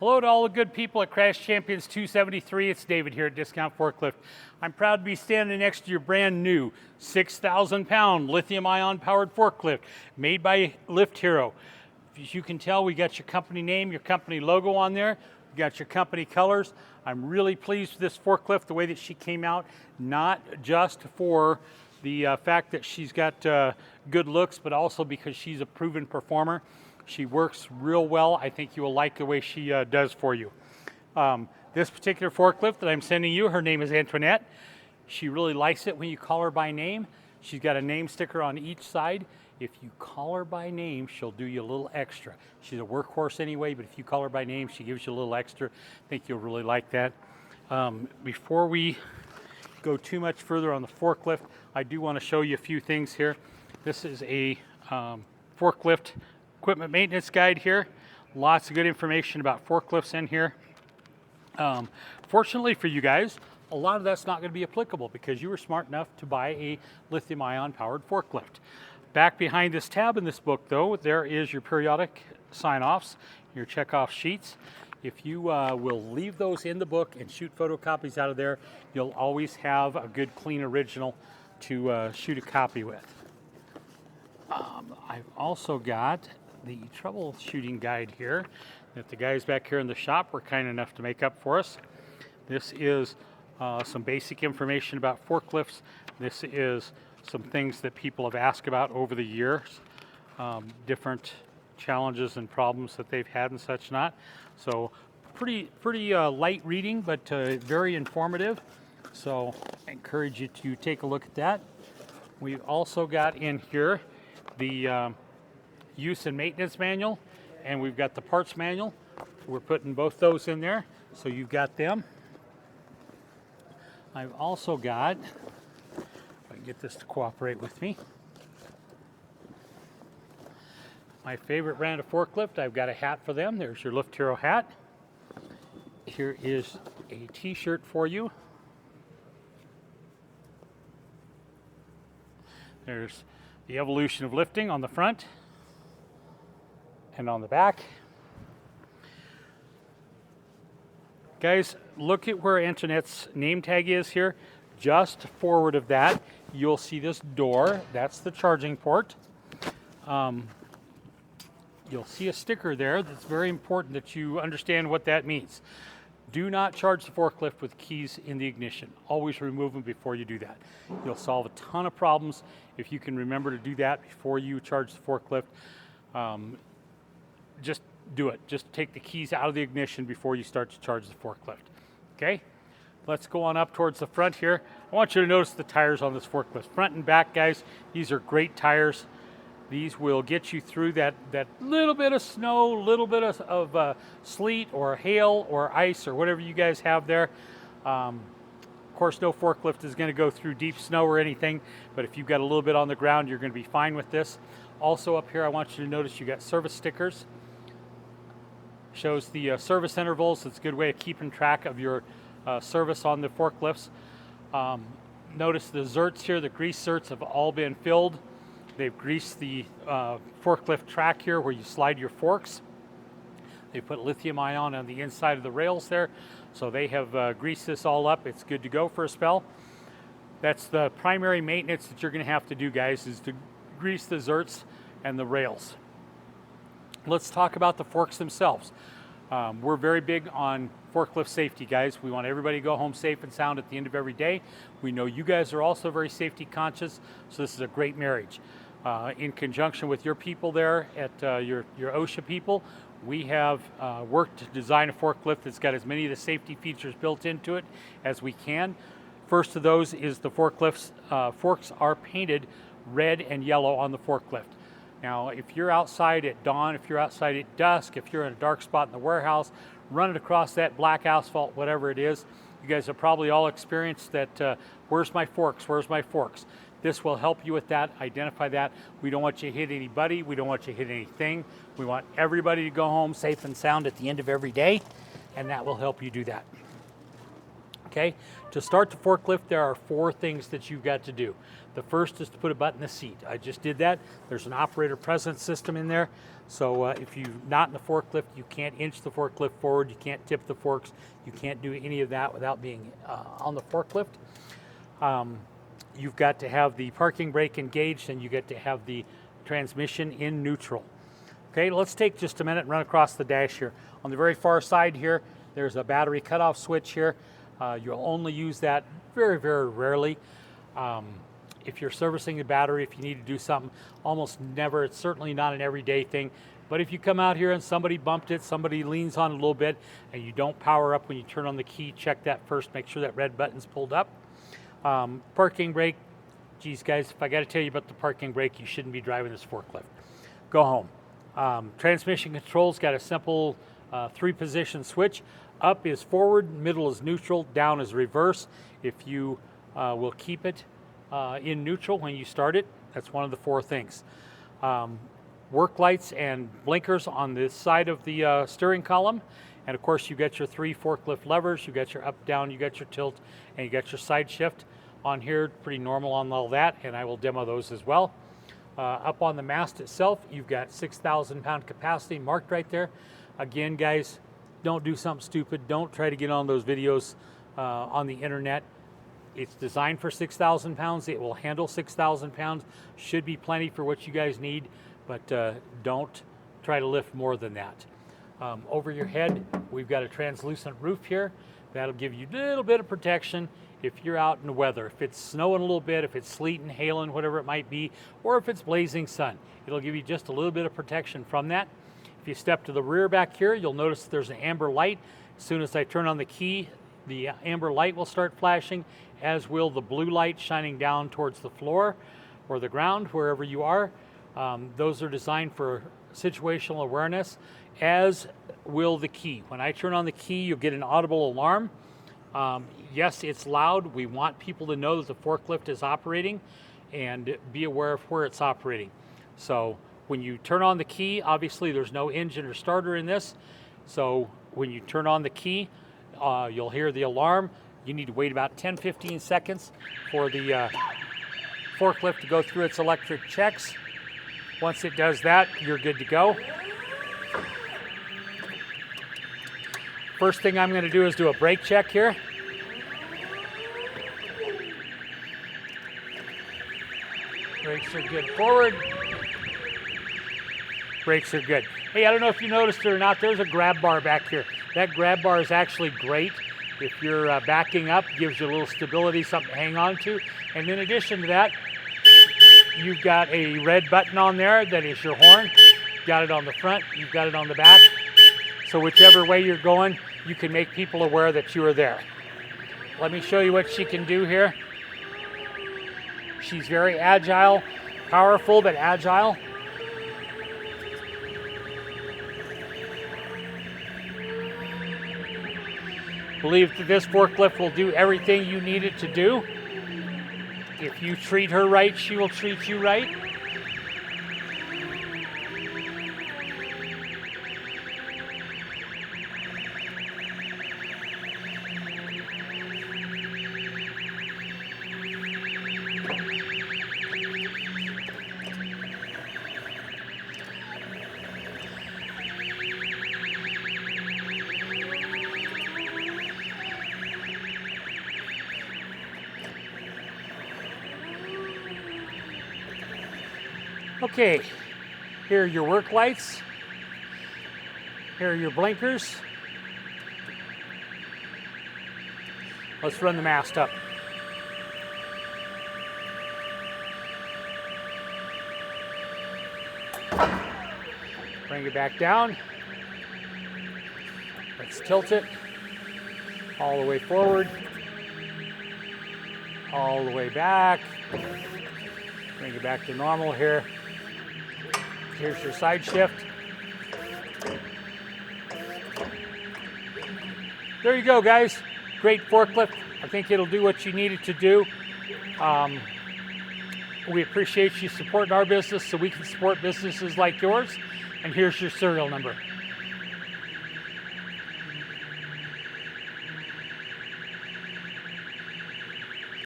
Hello to all the good people at Crash Champions 273. It's David here at Discount Forklift. I'm proud to be standing next to your brand new 6,000 pound lithium ion powered forklift made by Lift Hero. As you can tell, we got your company name, your company logo on there. We got your company colors. I'm really pleased with this forklift, the way that she came out, not just for the fact that she's got good looks, but also because she's a proven performer. She works real well. I think you will like the way she does for you. This particular forklift that I'm sending you, her name is Antoinette. She really likes it when you call her by name. She's got a name sticker on each side. If you call her by name, she'll do you a little extra. She's a workhorse anyway, but if you call her by name, she gives you a little extra. I think you'll really like that. Before we go too much further on the forklift, I do want to show you a few things here. This is a forklift equipment maintenance guide here. Lots of good information about forklifts in here. Fortunately for you guys, a lot of that's not going to be applicable because you were smart enough to buy a lithium ion powered forklift. Back behind this tab in this book though, there is your periodic sign-offs, your check-off sheets. If you will leave those in the book and shoot photocopies out of there, you'll always have a good clean original to shoot a copy with. I've also got the troubleshooting guide here that the guys back here in the shop were kind enough to make up for us. This is some basic information about forklifts. This is some things that people have asked about over the years, different challenges and problems that they've had and such not. So pretty light reading, but very informative. So I encourage you to take a look at that. We've also got in here the use and maintenance manual, and we've got the parts manual. We're putting both those in there, so you've got them. I've also got, if I can get this to cooperate with me, my favorite brand of forklift. I've got a hat for them. There's your Lift Hero hat. Here is a t-shirt for you. There's the evolution of lifting on the front and on the back. Guys, look at where Antoinette's name tag is here. Just forward of that, you'll see this door. That's the charging port. You'll see a sticker there that's very important that you understand what that means. Do not charge the forklift with keys in the ignition. Always remove them before you do that. You'll solve a ton of problems if you can remember to do that before you charge the forklift. Just do it. Just take the keys out of the ignition before you start to charge the forklift. Okay? Let's go on up towards the front here. I want you to notice the tires on this forklift. Front and back, guys, these are great tires. These will get you through that little bit of snow, little bit of sleet or hail or ice or whatever you guys have there. Of course, no forklift is going to go through deep snow or anything, but if you've got a little bit on the ground, you're going to be fine with this. Also up here, I want you to notice you got service stickers. Shows the service intervals. It's a good way of keeping track of your service on the forklifts. Notice the zerts here, the grease zerts have all been filled. They've greased the forklift track here where you slide your forks. They put lithium ion on the inside of the rails there. So they have greased this all up. It's good to go for a spell. That's the primary maintenance that you're going to have to do, guys, is to grease the zerts and the rails. Let's talk about the forks themselves. We're very big on forklift safety, guys. We want everybody to go home safe and sound at the end of every day. We know you guys are also very safety conscious, so this is a great marriage. In conjunction with your people there at your OSHA people, we have worked to design a forklift that's got as many of the safety features built into it as we can. First of those is the forklifts. Forks are painted red and yellow on the forklift. Now, if you're outside at dawn, if you're outside at dusk, if you're in a dark spot in the warehouse, running across that black asphalt, whatever it is, you guys have probably all experienced that, where's my forks, where's my forks? This will help you with that, identify that. We don't want you to hit anybody, we don't want you to hit anything. We want everybody to go home safe and sound at the end of every day, and that will help you do that. Okay, to start the forklift, there are 4 things that you've got to do. The first is to put a butt in the seat. I just did that. There's an operator presence system in there. So if you're not in the forklift, you can't inch the forklift forward, you can't tip the forks, you can't do any of that without being on the forklift. You've got to have the parking brake engaged, and you get to have the transmission in neutral. Okay, let's take just a minute and run across the dash here. On the very far side here, there's a battery cutoff switch here. You'll only use that very, very rarely. If you're servicing the battery, if you need to do something, almost never. It's certainly not an everyday thing. But if you come out here and somebody bumped it, somebody leans on it a little bit, and you don't power up when you turn on the key, check that first. Make sure that red button's pulled up. Parking brake. Geez, guys, if I got to tell you about the parking brake, you shouldn't be driving this forklift. Go home. Transmission control's got a simple 3-position switch. Up is forward, middle is neutral, down is reverse. If you will keep it in neutral when you start it, that's one of the 4 things. Work lights and blinkers on this side of the steering column. And of course, you got your 3 forklift levers, you got your up, down, you got your tilt, and you got your side shift on here. Pretty normal on all that, and I will demo those as well. Up on the mast itself, you've got 6,000 pound capacity marked right there. Again, guys, don't do something stupid. Don't try to get on those videos on the internet. It's designed for 6,000 pounds. It will handle 6,000 pounds. Should be plenty for what you guys need, but don't try to lift more than that. Over your head, we've got a translucent roof here. That'll give you a little bit of protection if you're out in the weather. If it's snowing a little bit, if it's sleeting, hailing, whatever it might be, or if it's blazing sun, it'll give you just a little bit of protection from that. If you step to the rear back here, you'll notice there's an amber light. As soon as I turn on the key, the amber light will start flashing, as will the blue light shining down towards the floor or the ground, wherever you are. Those are designed for situational awareness, as will the key. When I turn on the key, you'll get an audible alarm. Yes, it's loud. We want people to know that the forklift is operating and be aware of where it's operating. So when you turn on the key, obviously there's no engine or starter in this. So when you turn on the key, you'll hear the alarm. You need to wait about 10-15 seconds for the forklift to go through its electric checks. Once it does that, you're good to go. First thing I'm going to do is do a brake check here. Brakes are good forward. Brakes are good. Hey, I don't know if you noticed it or not, there's a grab bar back here. That grab bar is actually great. If you're backing up, gives you a little stability, something to hang on to. And in addition to that, you've got a red button on there that is your horn. You've got it on the front, you've got it on the back. So whichever way you're going, you can make people aware that you are there. Let me show you what she can do here. She's very agile, powerful but agile. Believe that this forklift will do everything you need it to do. If you treat her right, she will treat you right. Okay, here are your work lights. Here are your blinkers. Let's run the mast up. Bring it back down. Let's tilt it all the way forward, all the way back. Bring it back to normal here. Here's your side shift. There you go, guys. Great forklift. I think it'll do what you need it to do. We appreciate you supporting our business so we can support businesses like yours. And here's your serial number.